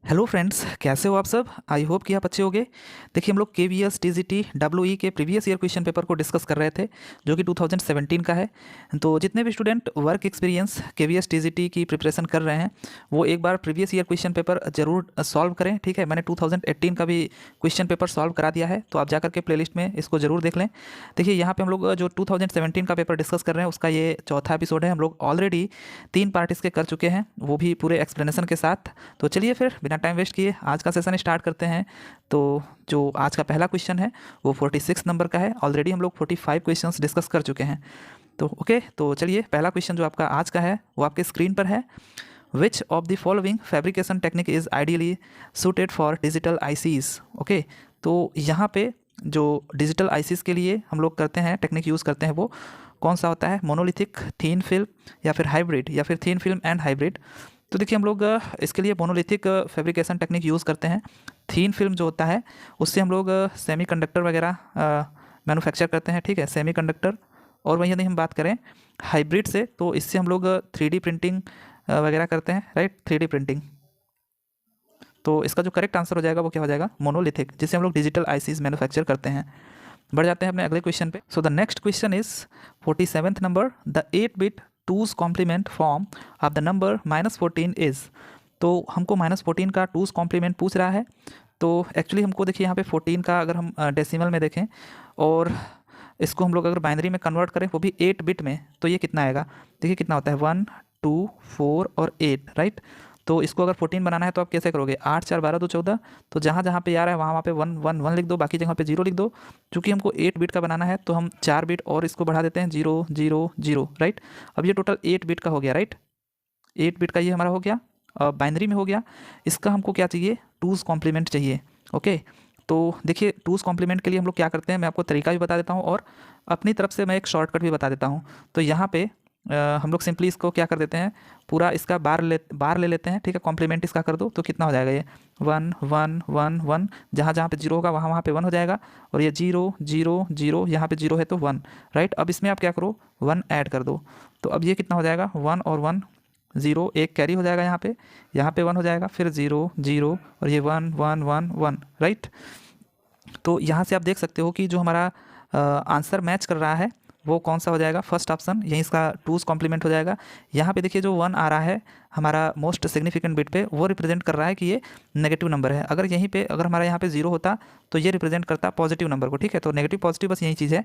Hello friends, कैसे हो आप सब। आई होप कि आप अच्छे होंगे। देखिए, हम लोग केवीएस टीजीटी डब्ल्यूई के प्रीवियस ईयर क्वेश्चन पेपर को डिस्कस कर रहे थे, जो कि 2017 का है। तो जितने भी student work experience KVS TGT की प्रिपरेशन कर रहे हैं, वो एक बार प्रीवियस ईयर क्वेश्चन पेपर जरूर सॉल्व करें। ठीक है, मैंने 2018 का भी क्वेश्चन पेपर सॉल्व करा दिया है, तो आप जाकर के प्लेलिस्ट में इसको जरूर देख लें। देखिए, यहाँ पे हम लोग जो 2017 का पेपर डिस्कस कर रहे हैं, उसका ये चौथा एपिसोड है। हम लोग ऑलरेडी 3 पार्ट इसके कर चुके हैं, वो भी पूरे एक्सप्लेनेशन के साथ। तो चलिए फिर बिना टाइम वेस्ट किए आज का सेशन स्टार्ट करते हैं। तो जो आज का पहला क्वेश्चन है वो 46 नंबर का है। ऑलरेडी हम लोग 45 क्वेश्चंस डिस्कस कर चुके हैं। तो ओके, तो चलिए पहला क्वेश्चन जो आपका आज का है वो आपके स्क्रीन पर है। Which of the following fabrication technique is ideally suited for digital ICs. Okay, तो यहाँ पे जो डिजिटल आईसीज के लिए हम लोग करते हैं, टेक्निक यूज़ करते हैं, वो कौन सा होता है? मोनोलिथिक, थीन फिल्म, या फिर हाइब्रिड, या फिर थीन फिल्म एंड हाइब्रिड। तो देखिए, हम लोग इसके लिए मोनोलिथिक फैब्रिकेशन टेक्निक यूज़ करते हैं। थीन फिल्म जो होता है उससे हम लोग सेमी कंडक्टर वगैरह मैन्युफैक्चर करते हैं। ठीक है, सेमी कंडक्टर। और वहीं यदि हम बात करें हाइब्रिड से, तो इससे हम लोग 3D प्रिंटिंग वगैरह करते हैं, राइट, 3D प्रिंटिंग। तो इसका जो करेक्ट आंसर हो जाएगा वो क्या हो जाएगा? मोनोलिथिक, जिससे हम लोग डिजिटल आईसीज मैन्युफैक्चर करते हैं। बढ़ जाते हैं अपने अगले क्वेश्चन पे। So the next question is 47th number. The 8-bit 2's complement form of the number -14 is. तो हमको -14 का 2's कॉम्प्लीमेंट पूछ रहा है। तो एक्चुअली हमको देखिए, यहाँ पे 14 का अगर हम डेसिमल में देखें और इसको हम लोग अगर बाइनरी में कन्वर्ट करें, वो भी 8 बिट में, तो ये कितना आएगा? देखिए कितना होता है, 1 2 4 और 8, राइट। तो इसको अगर 14 बनाना है तो आप कैसे करोगे? 8 4 12 2 14। तो जहाँ जहाँ पे आ रहा है वहाँ वहाँ पे 1 1 1 लिख दो, बाकी जगह पे 0 लिख दो। चूँकि हमको 8 बिट का बनाना है तो हम 4 बिट और इसको बढ़ा देते हैं, 0 0 0, राइट। अब ये टोटल 8 बिट का हो गया, राइट। 8 बिट का ये हमारा हो गया, बाइनरी में हो गया। इसका हमको क्या चाहिए? 2's कॉम्प्लीमेंट चाहिए। ओके, तो देखिए 2's कॉम्प्लीमेंट के लिए हम लोग क्या करते हैं, मैं आपको तरीका भी बता देता हूँ और अपनी तरफ से मैं एक शॉर्टकट भी बता देता हूँ। तो यहाँ पे हम लोग सिंपली इसको क्या कर देते हैं, पूरा इसका बार ले लेते हैं। ठीक है, कॉम्प्लीमेंट इसका कर दो, तो कितना हो जाएगा? ये 1 1 1 1, जहाँ जहाँ पे 0 होगा वहाँ वहाँ पे 1 हो जाएगा। और ये 0 0 0, यहाँ पे 0 है तो 1, राइट। अब इसमें आप क्या करो, 1 ऐड कर दो। तो अब ये कितना हो जाएगा? 1 और 1 0, एक कैरी हो जाएगा यहाँ पे 1 हो जाएगा, फिर 0 0, और ये 1 1 1 1, राइट। तो यहाँ से आप देख सकते हो कि जो हमारा आंसर मैच कर रहा है वो कौन सा हो जाएगा? फर्स्ट ऑप्शन, यहीं इसका 2's कॉम्प्लीमेंट हो जाएगा। यहाँ पे देखिए जो 1 आ रहा है हमारा मोस्ट सिग्निफिकेंट बिट पे, वो रिप्रेजेंट कर रहा है कि ये नेगेटिव नंबर है। अगर यहीं पे अगर हमारा यहाँ पे 0 होता तो ये रिप्रेजेंट करता पॉजिटिव नंबर को। ठीक है, तो नेगेटिव पॉजिटिव बस यही चीज़ है।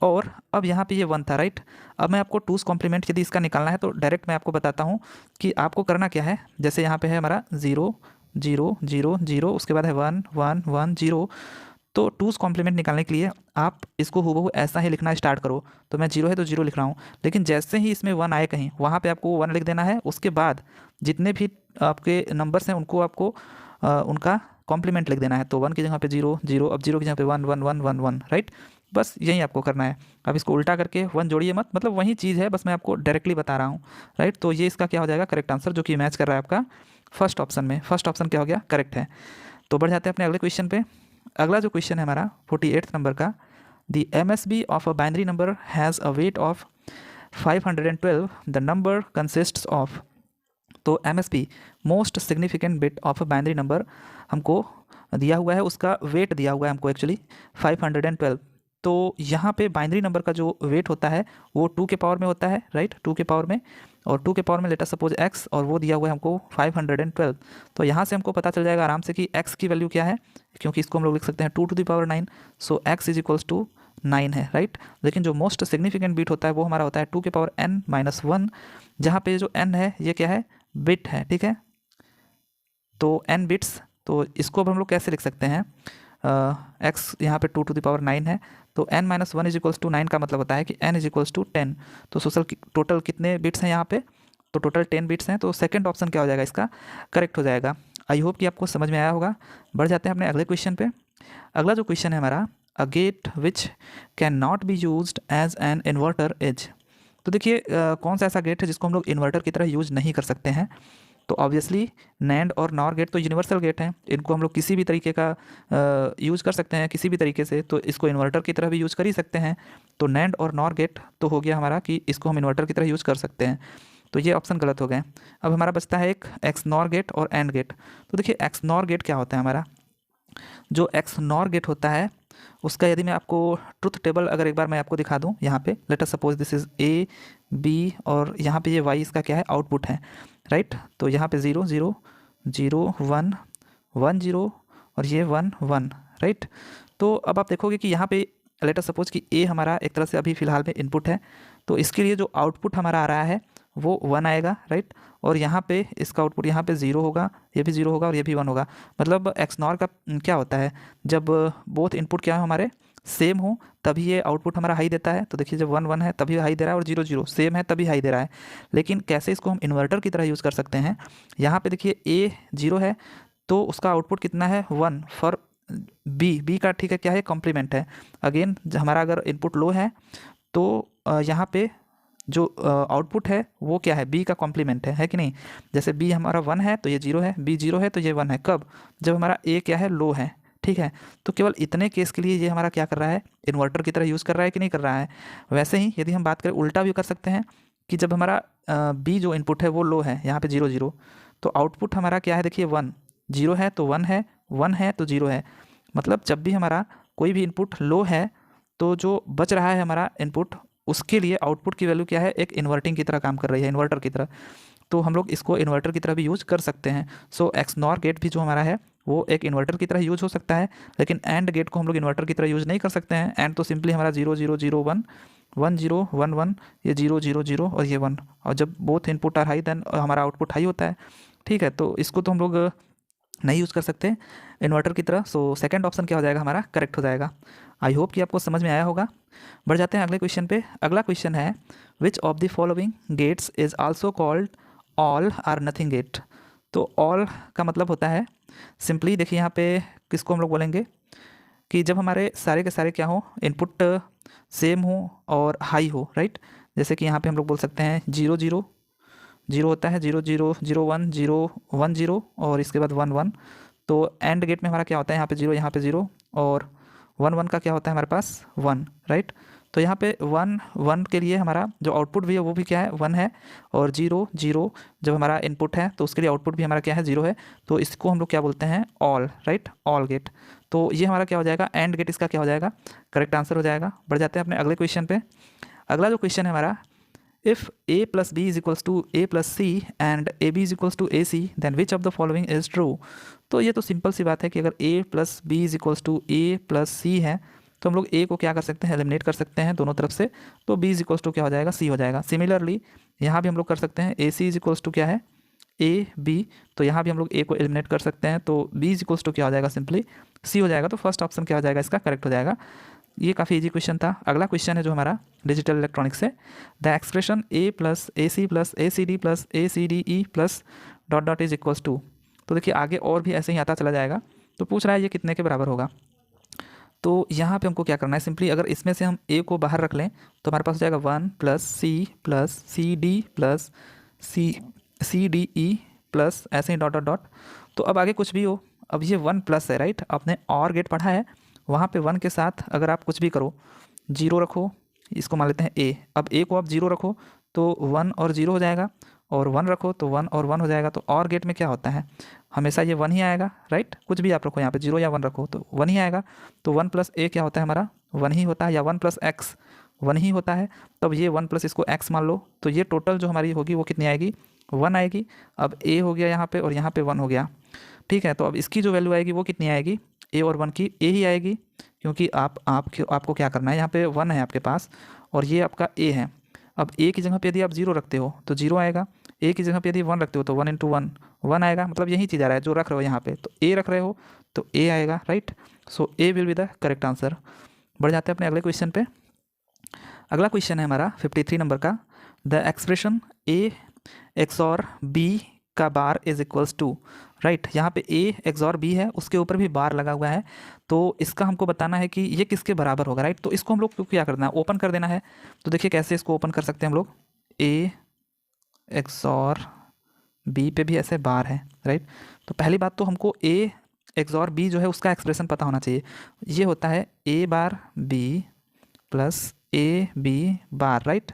और अब यहाँ पे ये 1 था, राइट। अब मैं आपको 2's कॉम्प्लीमेंट यदि इसका निकालना है तो डायरेक्ट मैं आपको बताता हूँ कि आपको करना क्या है। जैसे यहाँ पे है हमारा 0 0 0 0, उसके बाद है 1 1 1 0। तो 2's कॉम्प्लीमेंट निकालने के लिए आप इसको हूबहू ऐसा ही लिखना स्टार्ट करो। तो मैं 0 है तो 0 लिख रहा हूँ, लेकिन जैसे ही इसमें 1 आए कहीं, वहाँ पे आपको 1 लिख देना है। उसके बाद जितने भी आपके नंबर्स हैं उनको आपको उनका कॉम्प्लीमेंट लिख देना है। तो 1 की जगह पे 0 0, अब 0 की जगह पे 1 1 1 1 1, राइट। बस यही आपको करना है। अब इसको उल्टा करके 1 जोड़िए मत, मतलब वही चीज़ है, बस मैं आपको डायरेक्टली बता रहा हूँ, राइट। तो ये इसका क्या हो जाएगा? करेक्ट आंसर, जो कि मैच कर रहा है आपका फर्स्ट ऑप्शन में। फर्स्ट ऑप्शन क्या हो गया? करेक्ट है। तो बढ़ जाते हैं अपने अगले क्वेश्चन पे। अगला जो क्वेश्चन है हमारा 48th नंबर का। The MSB of a binary number has a weight of 512, the number consists of. तो MSB most significant bit of a binary number हमको दिया हुआ है, उसका वेट दिया हुआ है हमको एक्चुअली 512। तो यहाँ पे बाइनरी नंबर का जो वेट होता है वो 2 के पावर में होता है, राइट, 2 के पावर में। और 2 के पावर में लेटर सपोज x, और वो दिया हुआ है हमको 512। तो यहाँ से हमको पता चल जाएगा आराम से कि x की वैल्यू क्या है, क्योंकि इसको हम लोग लिख सकते हैं 2 to the power 9। So x is equals to 9 है, राइट। लेकिन जो मोस्ट सिग्निफिकेंट बिट होता है वो हमारा होता है 2 के पावर n-1, जहाँ पे जो n है ये क्या है? बिट है, ठीक है। तो n बिट्स, तो इसको अब हम लोग कैसे लिख सकते हैं? x यहाँ पे 2 to the power 9 है, तो n-1 इज इक्वल्स टू 9 का मतलब होता है कि n इज इक्वल्स टू 10। तो सोशल टोटल कितने बिट्स हैं यहाँ पे? तो टोटल 10 बिट्स हैं। तो सेकंड ऑप्शन क्या हो जाएगा? इसका करेक्ट हो जाएगा। आई होप कि आपको समझ में आया होगा। बढ़ जाते हैं अपने अगले क्वेश्चन पे। अगला जो क्वेश्चन है हमारा, a gate which can not be used as an inverter is. तो देखिए कौन सा ऐसा गेट है जिसको हम लोग इन्वर्टर की तरह यूज नहीं कर सकते हैं? तो ऑब्वियसली नैंड और नॉर गेट तो यूनिवर्सल गेट हैं, इनको हम लोग किसी भी तरीके का यूज़ कर सकते हैं, किसी भी तरीके से। तो इसको इन्वर्टर की तरह भी यूज़ कर ही सकते हैं। तो नैंड और नॉर गेट तो हो गया हमारा कि इसको हम इन्वर्टर की तरह यूज़ कर सकते हैं। तो ये ऑप्शन गलत हो गए। अब हमारा बचता है एक एक्स नॉर गेट और एंड गेट। तो देखिए एक्स नॉर गेट क्या होता है हमारा, जो एक्स नॉर गेट होता है उसका यदि मैं आपको ट्रुथ टेबल अगर एक बार मैं आपको दिखा दूं, यहाँ पे let us suppose this is A B और यहाँ पे ये वाई इसका क्या है आउटपुट है, राइट। तो यहाँ पे 0 0 0 1 1 0 और ये 1 1, राइट। तो अब आप देखोगे कि यहाँ पे लेट अस सपोज कि ए हमारा एक तरह से अभी फ़िलहाल में इनपुट है, तो इसके लिए जो आउटपुट हमारा आ रहा है वो 1 आएगा, राइट। और यहाँ पे इसका आउटपुट यहाँ पे 0 होगा, ये भी 0 होगा और ये भी 1 होगा। मतलब एक्स नॉर का क्या होता है, जब बोथ इनपुट क्या है हमारे सेम हो तभी ये आउटपुट हमारा हाई देता है। तो देखिए जब 1 1 है तभी हाई दे रहा है और 0 0 सेम है तभी हाई दे रहा है। लेकिन कैसे इसको हम इन्वर्टर की तरह यूज़ कर सकते हैं, यहाँ पे देखिए ए 0 है तो उसका आउटपुट कितना है 1 फॉर बी का, ठीक है क्या है कॉम्प्लीमेंट है। अगेन हमारा अगर इनपुट लो है तो यहाँ पे जो आउटपुट है वो क्या है बी का कॉम्प्लीमेंट है कि नहीं। जैसे बी हमारा 1 है तो ये 0 है, बी 0 है तो ये 1 है, कब, जब हमारा ए क्या है लो है, ठीक है। तो केवल इतने केस के लिए ये हमारा क्या कर रहा है इन्वर्टर की तरह यूज़ कर रहा है कि नहीं कर रहा है। वैसे ही यदि हम बात करें उल्टा भी कर सकते हैं कि जब हमारा बी जो इनपुट है वो लो है, यहाँ पे 0 0, तो आउटपुट हमारा क्या है देखिए 1 0 है तो 1 है, 1 है तो 0 है। मतलब जब भी हमारा कोई भी इनपुट लो है तो जो बच रहा है हमारा इनपुट उसके लिए आउटपुट की वैल्यू क्या है एक इन्वर्टिंग की तरह काम कर रही है, इन्वर्टर की तरह। तो हम लोग इसको इन्वर्टर की तरह भी यूज़ कर सकते हैं। सो एक्स नॉर गेट भी जो हमारा है वो एक इन्वर्टर की तरह यूज़ हो सकता है, लेकिन एंड गेट को हम लोग इन्वर्टर की तरह यूज़ नहीं कर सकते हैं। एंड तो सिंपली हमारा 0 0 0 1 1 0 1 1, ये 0 0 0 और ये 1, और जब both input are high then हमारा आउटपुट हाई होता है, ठीक है। तो इसको तो हम लोग नहीं यूज़ कर सकते इन्वर्टर की तरह। सो सेकंड ऑप्शन क्या हो जाएगा हमारा करेक्ट हो जाएगा। आई होप कि आपको समझ में आया होगा। बढ़ जाते हैं अगले क्वेश्चन पे। अगला क्वेश्चन है which of the following gates is also called all or nothing gate. तो ऑल का मतलब होता है सिंपली देखिए यहाँ पे किसको हम लोग बोलेंगे कि जब हमारे सारे के सारे क्या हो इनपुट सेम हो और हाई हो, राइट। जैसे कि यहाँ पे हम लोग बोल सकते हैं 0 0 0 होता है, 0 0 0 1 0 1 0 और इसके बाद 1 1। तो एंड गेट में हमारा क्या होता है यहाँ पे 0 यहाँ पे 0 और 1 1 का क्या होता है हमारे पास 1, राइट। तो यहाँ पे 1 1 के लिए हमारा जो आउटपुट भी है वो भी क्या है 1 है, और 0 0 जब हमारा इनपुट है तो उसके लिए आउटपुट भी हमारा क्या है 0 है। तो इसको हम लोग क्या बोलते हैं ऑल, राइट, ऑल गेट। तो ये हमारा क्या हो जाएगा एंड गेट, इसका क्या हो जाएगा करेक्ट आंसर हो जाएगा। बढ़ जाते हैं अपने अगले क्वेश्चन पे। अगला जो क्वेश्चन है हमारा if a plus b is equals to a plus c and ab is equals to ac then which of the following is true। तो ये तो सिंपल सी बात है कि अगर a plus b is equals to a plus c है तो हम लोग a को क्या कर सकते हैं एलिमिनेट कर सकते हैं दोनों तरफ से, तो b is equals to क्या हो जाएगा c हो जाएगा। सिमिलरली यहाँ भी हम लोग कर सकते हैं ac is equals to क्या है a b, तो यहाँ भी हम लोग a को एलिमिनेट कर सकते हैं तो b is equals to क्या हो जाएगा सिंपली c हो जाएगा। तो फर्स्ट ऑप्शन क्या हो जाएगा इसका करेक्ट हो जाएगा। ये काफ़ी इजी क्वेश्चन था। अगला क्वेश्चन है जो हमारा डिजिटल इलेक्ट्रॉनिक्स से, the expression a plus A C plus A C D plus A C D E plus dot dot is equals to. तो देखिए आगे और भी ऐसे ही आता चला जाएगा। तो पूछ रहा है ये कितने के बराबर होगा। तो यहाँ पे हमको क्या करना है सिंपली अगर इसमें से हम a को बाहर रख लें तो हमारे पास हो जाएगा 1 plus C D plus C D E plus ऐसे ही डॉट डॉट डॉट। तो अब आगे कुछ भी हो, अब ये 1 प्लस है, राइट। आपने और गेट पढ़ा है वहाँ पे 1 के साथ अगर आप कुछ भी करो 0 रखो, इसको मान लेते हैं a, अब a को आप 0 रखो तो 1 और 0 हो जाएगा, और 1 रखो तो 1 और 1 हो जाएगा। तो और गेट में क्या होता है हमेशा ये 1 ही आएगा, राइट। कुछ भी आप रखो यहाँ पे 0 या 1 रखो तो 1 ही आएगा। तो 1 प्लस a क्या होता है हमारा 1 ही होता है, या 1 प्लस x 1 ही होता है। तब ये 1 प्लस इसको x मान लो तो ये टोटल जो हमारी होगी वो कितनी आएगी 1 आएगी। अब a हो गया यहाँ पे और यहाँ पे 1 हो गया, ठीक है। तो अब इसकी जो वैल्यू आएगी वो कितनी आएगी a और 1 की a ही आएगी, क्योंकि आपको क्या करना है यहाँ पे 1 है आपके पास और ये आपका a है। अब a की जगह पे यदि आप 0 रखते हो तो 0 आएगा, a की जगह पे यदि 1 रखते हो तो 1 इंटू 1 1 आएगा। मतलब यही चीज़ आ रहा है जो रख रहे हो यहाँ पे, तो a रख रहे हो तो a आएगा, right. So a will be the correct answer. बढ़ जाते हैं अपने अगले क्वेश्चन पे। अगला क्वेश्चन है हमारा 53 नंबर का, the expression a XOR b का bar is equals to, right. यहाँ पे a XOR b है उसके ऊपर भी बार लगा हुआ है, तो इसका हमको बताना है कि ये किसके बराबर होगा, राइट। तो इसको हम लोग क्या करना है ओपन कर देना है। तो देखिए कैसे इसको ओपन कर सकते हैं हम लोग, a XOR b पे भी ऐसे बार है, राइट। तो पहली बात तो हमको a XOR b जो है उसका एक्सप्रेशन पता होना चाहिए। ये होता है a bar b plus a b bar, right.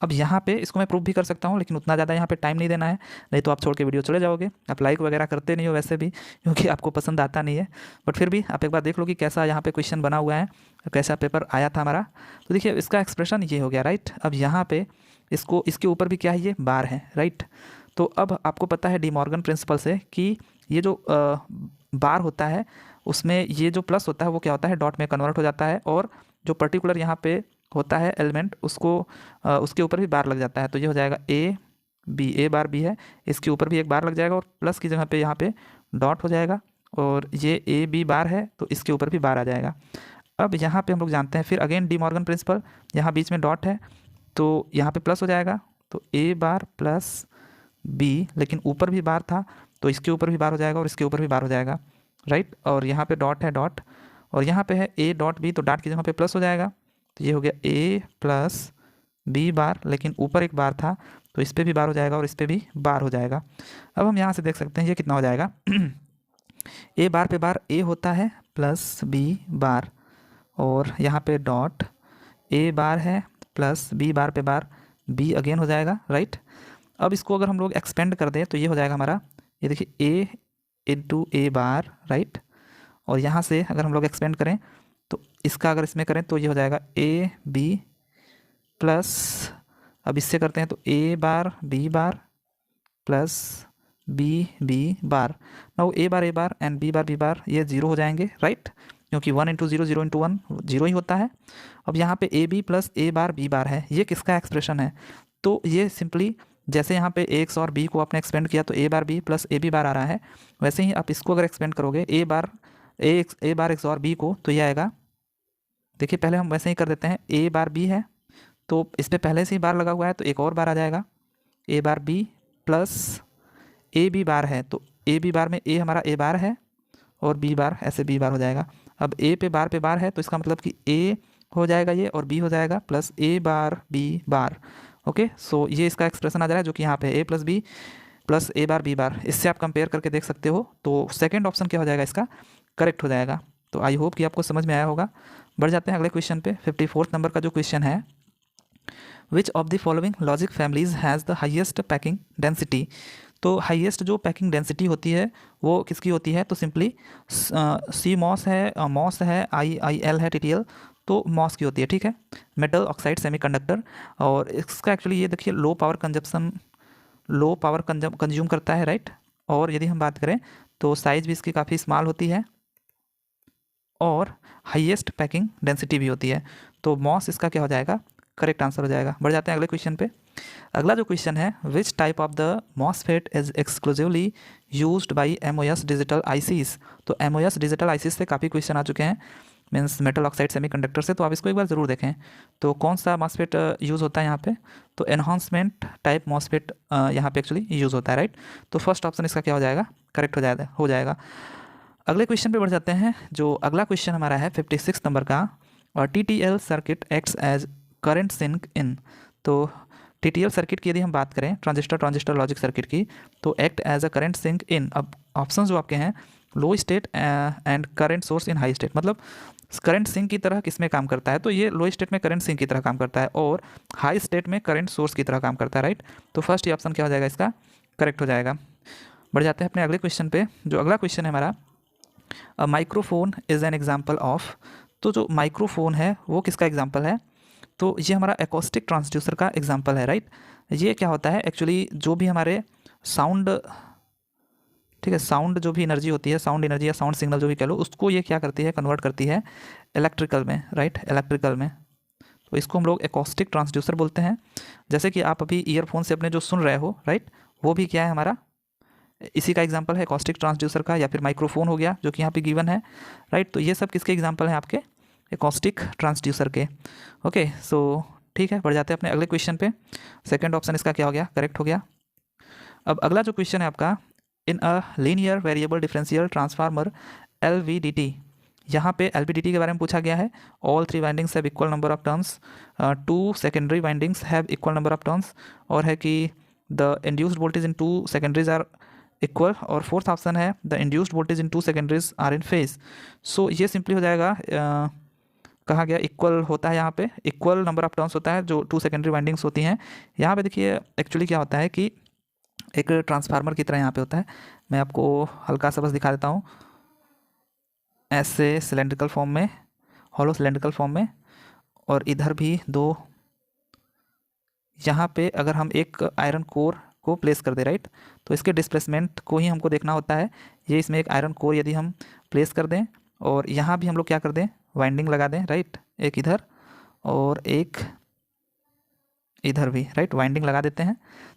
अब यहाँ पे इसको मैं प्रूव भी कर सकता हूँ, लेकिन उतना ज़्यादा यहाँ पे टाइम नहीं देना है, नहीं तो आप छोड़ के वीडियो चले जाओगे। आप लाइक वगैरह करते नहीं हो वैसे भी, क्योंकि आपको पसंद आता नहीं है, बट फिर भी आप एक बार देख लो कि कैसा यहाँ पे क्वेश्चन बना हुआ है, कैसा पेपर आया था हमारा। तो देखिए इसका एक्सप्रेशन ये हो गया, राइट। अब यहाँ पे इसको इसके ऊपर भी क्या है, ये बार है, राइट। तो अब आपको पता है डी मॉर्गन प्रिंसिपल से कि ये जो बार होता है उसमें ये जो प्लस होता है वो क्या होता है, डॉट में कन्वर्ट हो जाता है, और जो पर्टिकुलर यहाँ पे होता है एलिमेंट उसको उसके ऊपर भी बार लग जाता है। तो ये हो जाएगा A B, A bar B है, इसके ऊपर भी एक बार लग जाएगा और प्लस की जगह पे यहाँ पे डॉट हो जाएगा, और ये ए बी बार है तो इसके ऊपर भी बार आ जाएगा। अब यहाँ पे हम लोग जानते हैं फिर अगेन डी मॉर्गन प्रिंसिपल, यहाँ बीच में डॉट है तो यहाँ पे प्लस हो जाएगा, तो ए बार प्लस बी, लेकिन ऊपर भी बार था तो इसके ऊपर भी बार हो जाएगा और इसके ऊपर भी बार हो जाएगा, राइट। और यहाँ पे डॉट है, डॉट, और यहाँ पे है ए डॉट बी, तो डॉट की जगह पे प्लस हो जाएगा, तो ये हो गया ए प्लस बी बार, लेकिन ऊपर एक बार था तो इस पर भी बार हो जाएगा और इस पर भी बार हो जाएगा। अब हम यहाँ से देख सकते हैं ये कितना हो जाएगा ए बार पे बार ए होता है प्लस बी बार, और यहाँ पे डॉट ए बार है प्लस बी बार पे बार बी अगेन हो जाएगा, राइट। अब इसको अगर हम लोग एक्सपेंड कर दें तो ये हो जाएगा हमारा, ये देखिए ए इंटू ए बार, राइट। और यहाँ से अगर हम लोग एक्सपेंड करें तो इसका अगर इसमें करें तो ये हो जाएगा ए बी प्लस, अब इससे करते हैं तो A bar B bar plus B B bar. Now A bar and B bar ये ज़ीरो हो जाएंगे, राइट, क्योंकि 1 इंटू ज़ीरो, 0 इंटू 1 जीरो ही होता है। अब यहाँ पे A B plus A bar B bar है, ये किसका एक्सप्रेशन है, तो ये सिंपली जैसे यहाँ पे ए एक्स और बी को आपने एक्सपेंड किया तो A bar B plus A B bar आ रहा है, वैसे ही आप इसको अगर एक्सपेंड करोगे ए बार एक्स और बी को तो ये आएगा, देखिए पहले हम वैसे ही कर देते हैं, ए बार बी है तो इस पर पहले से ही बार लगा हुआ है तो एक और बार आ जाएगा, A bar B plus A B bar है तो ए बी बार में ए हमारा ए बार है और बी बार ऐसे बी बार हो जाएगा। अब ए पे बार है तो इसका मतलब कि ए हो जाएगा ये और बी हो जाएगा plus A bar B bar, okay. सो ये इसका एक्सप्रेशन आ जा रहा है जो कि यहाँ पे ए plus B plus A bar B बार, इससे आप कंपेयर करके देख सकते हो। तो सेकंड ऑप्शन क्या हो जाएगा, इसका करेक्ट हो जाएगा। तो आई होप कि आपको समझ में आया होगा। बढ़ जाते हैं अगले क्वेश्चन पे। 54 नंबर का जो क्वेश्चन है, which of the following logic families has the highest packing density. तो हाईएस्ट जो पैकिंग डेंसिटी होती है वो किसकी होती है, तो सिंपली सी मॉस है, मॉस है, आई एल है, टी तो मॉस की होती है, ठीक है, मेटल ऑक्साइड सेमीकंडक्टर। और इसका एक्चुअली ये देखिए लो पावर कंज्यूम करता है, राइट। और यदि हम बात करें तो साइज़ भी इसकी काफ़ी स्मॉल होती है और हाईएस्ट पैकिंग डेंसिटी भी होती है। तो मॉस इसका क्या हो जाएगा, करेक्ट आंसर हो जाएगा। बढ़ जाते हैं अगले क्वेश्चन पे। अगला जो क्वेश्चन है, which type of the MOSFET is exclusively used by MOS digital ICs. तो एमओएस डिजिटल आईसीज से काफ़ी क्वेश्चन आ चुके हैं, मीन्स मेटल ऑक्साइड सेमीकंडक्टर से, तो आप इसको एक बार ज़रूर देखें। तो कौन सा मॉसफेट यूज़ होता है यहाँ पे, तो एनहांसमेंट टाइप मॉसफेट यहाँ पे एक्चुअली यूज़ होता है, राइट। तो फर्स्ट ऑप्शन इसका क्या हो जाएगा, करेक्ट हो जाएगा। अगले क्वेश्चन पे बढ़ जाते हैं। जो अगला क्वेश्चन हमारा है 56 नंबर का, और TTL circuit acts as current sink in. तो TTL सर्किट की यदि हम बात करें, ट्रांजिस्टर लॉजिक सर्किट की, तो act as a current sink in. अब ऑप्शन जो आपके हैं, low state and current source in high state, मतलब करंट सिंक की तरह किस में काम करता है, तो ये लो स्टेट में करंट सिंक की तरह काम करता है और हाई स्टेट में करंट सोर्स की तरह काम करता है, राइट। तो फर्स्ट ये ऑप्शन क्या हो जाएगा, इसका करेक्ट हो जाएगा। बढ़ जाते हैं अपने अगले क्वेश्चन पे। जो अगला क्वेश्चन है हमारा, microphone is an example of. तो जो माइक्रोफोन है वो किसका एग्जाम्पल है, तो ये हमारा एकॉस्टिक ट्रांसड्यूसर का एग्जाम्पल है, राइट। ये क्या होता है एक्चुअली, जो भी हमारे साउंड, ठीक है, साउंड जो भी एनर्जी होती है, साउंड एनर्जी या साउंड सिग्नल जो भी कह लो, उसको ये क्या करती है, कन्वर्ट करती है इलेक्ट्रिकल में, राइट, इलेक्ट्रिकल में। तो इसको हम लोग एकॉस्टिक ट्रांसड्यूसर बोलते हैं। जैसे कि आप अभी ईयरफोन से अपने जो सुन रहे हो, राइट, वो भी क्या है हमारा, इसी का एग्जाम्पल है एकॉस्टिक ट्रांसड्यूसर का, या फिर माइक्रोफोन हो गया जो कि यहाँ पे गिवन है, राइट। तो ये सब किसके एग्जाम्पल हैं, आपके एकॉस्टिक ट्रांसड्यूसर के, ओके। सो ठीक है, बढ़ जाते हैं अपने अगले क्वेश्चन पे। सेकंड ऑप्शन इसका क्या हो गया, करेक्ट हो गया। अब अगला जो क्वेश्चन है आपका, in a linear variable differential transformer LVDT, यहाँ पे LVDT के बारे में पूछा गया है। All 3 windings have equal number of turns, 2 secondary windings have equal number of turns, और है कि the induced voltage in 2 secondaries are equal, और फोर्थ ऑप्शन है the induced voltage in 2 secondaries are in phase. So ये simply हो जाएगा कहा गया इक्वल होता है, यहाँ पे इक्वल नंबर ऑफ टर्न्स होता है जो 2 सेकेंडरी वाइंडिंग्स होती हैं। यहाँ पे देखिए एक्चुअली क्या होता है कि एक ट्रांसफार्मर की तरह यहाँ पे होता है। मैं आपको हल्का सा बस दिखा देता हूँ, ऐसे सिलेंड्रिकल फॉर्म में, हॉलो सिलेंड्रिकल फॉर्म में, और इधर भी दो। यहाँ पे अगर हम एक आयरन कोर को प्लेस कर दे, राइट, तो इसके डिस्प्लेसमेंट को ही हमको देखना होता है। ये इसमें एक आयरन कोर यदि हम प्लेस कर दें और यहाँ भी हम लोग क्या कर दें, वाइंडिंग लगा दें, राइट, एक इधर और एक इधर भी, राइट, वाइंडिंग लगा देते हैं।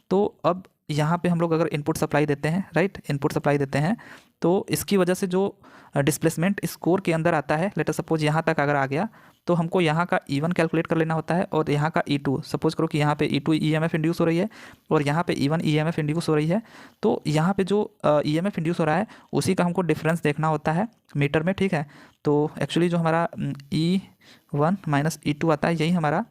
तो अब यहाँ पे हम लोग अगर इनपुट सप्लाई देते हैं, राइट, इनपुट सप्लाई देते हैं, तो इसकी वजह से जो डिस्प्लेसमेंट इस कोर के अंदर आता है, लेट अस सपोज यहाँ तक अगर आ गया, तो हमको यहाँ का E1 कैलकुलेट कर लेना होता है और यहाँ का E2। सपोज करो कि यहाँ पे E2 EMF इंड्यूस हो रही है और यहाँ पे E1 EMF इंड्यूस हो रही है, तो यहाँ पे जो EMF इंड्यूस हो रहा है उसी का हमको डिफरेंस देखना होता है मीटर में, ठीक है। तो एक्चुअली जो हमारा E1 माइनस E2 आता है, यही हमारा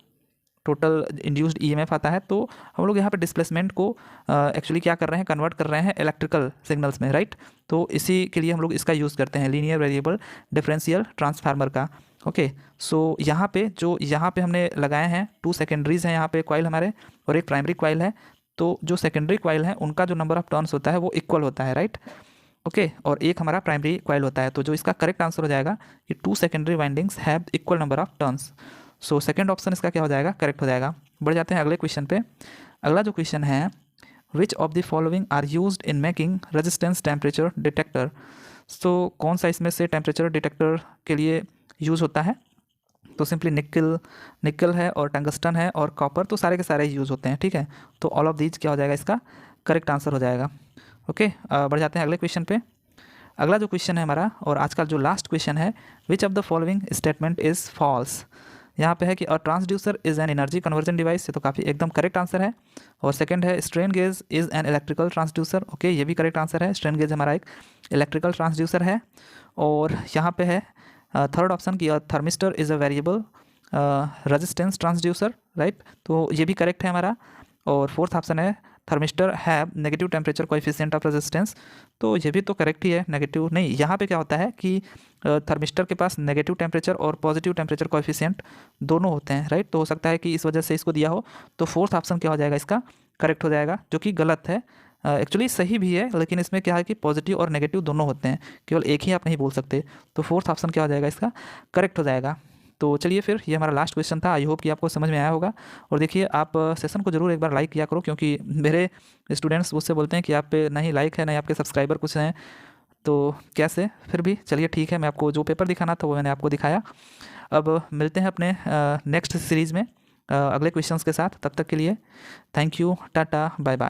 टोटल इंड्यूस्ड EMF आता है। तो हम लोग यहाँ पे डिस्प्लेसमेंट को एक्चुअली क्या कर रहे हैं, कन्वर्ट कर रहे हैं इलेक्ट्रिकल सिग्नल्स में, राइट। तो इसी के लिए हम लोग इसका यूज़ करते हैं, लीनियर वेरिएबल डिफरेंशियल ट्रांसफार्मर का। ओके, सो यहाँ पे हमने लगाए हैं 2 सेकेंडरीज हैं यहाँ पे कॉइल हमारे, और एक प्राइमरी कॉइल है। तो जो सेकेंडरी कॉइल है उनका जो नंबर ऑफ टर्न्स होता है वो इक्वल होता है, राइट, ओके, और एक हमारा प्राइमरी कॉइल होता है। तो जो इसका करेक्ट आंसर हो जाएगा कि 2 secondary windings have equal number of turns. So second option इसका क्या हो जाएगा, करेक्ट हो जाएगा। बढ़ जाते हैं अगले क्वेश्चन पे। अगला जो क्वेश्चन है, which of the following are used in making resistance temperature detector. So कौन सा इसमें से टेम्परेचर डिटेक्टर के लिए यूज़ होता है, तो सिंपली निकल है और टंगस्टन है और कॉपर, तो सारे के सारे यूज़ होते हैं, ठीक है। तो ऑल ऑफ दीज क्या हो जाएगा, इसका करेक्ट आंसर हो जाएगा। ओके, बढ़ जाते हैं अगले क्वेश्चन पे। अगला जो क्वेश्चन है हमारा और आज का जो लास्ट क्वेश्चन है, which of the following statement is false. यहाँ पे है कि a transducer is an energy conversion device, ये तो काफ़ी एकदम करेक्ट आंसर है। और सेकंड है strain gauge is an electrical transducer, okay, ये भी करेक्ट आंसर है। स्ट्रेन गेज हमारा एक इलेक्ट्रिकल ट्रांसड्यूसर है। और यहाँ पे है थर्ड ऑप्शन की thermistor is a variable resistance transducer, right, तो ये भी करेक्ट है हमारा। और फोर्थ ऑप्शन है thermistor have negative temperature coefficient of resistance, तो ये भी तो करेक्ट ही है। नेगेटिव नहीं, यहाँ पे क्या होता है कि थर्मिस्टर के पास नेगेटिव टेम्परेचर और पॉजिटिव टेम्परेचर कोएफिशिएंट दोनों होते हैं, राइट, तो हो सकता है कि इस वजह से इसको दिया हो। तो फोर्थ ऑप्शन क्या हो जाएगा, इसका करेक्ट हो जाएगा, जो कि गलत है। एक्चुअली सही भी है, लेकिन इसमें क्या है कि पॉजिटिव और नेगेटिव दोनों होते हैं, केवल एक ही आप नहीं बोल सकते। तो फोर्थ ऑप्शन क्या हो जाएगा, इसका करेक्ट हो जाएगा। तो चलिए फिर, ये हमारा लास्ट क्वेश्चन था। आई होप कि आपको समझ में आया होगा। और देखिए, आप सेशन को जरूर एक बार लाइक किया करो, क्योंकि मेरे स्टूडेंट्स मुझसे बोलते हैं कि आप पे नहीं लाइक है, नहीं आपके सब्सक्राइबर कुछ हैं, तो कैसे। फिर भी चलिए ठीक है, मैं आपको जो पेपर दिखाना था वो मैंने आपको दिखाया। अब मिलते हैं अपने नेक्स्ट सीरीज़ में अगले क्वेश्चंस के साथ। तब तक के लिए थैंक यू, टाटा, बाय बाय।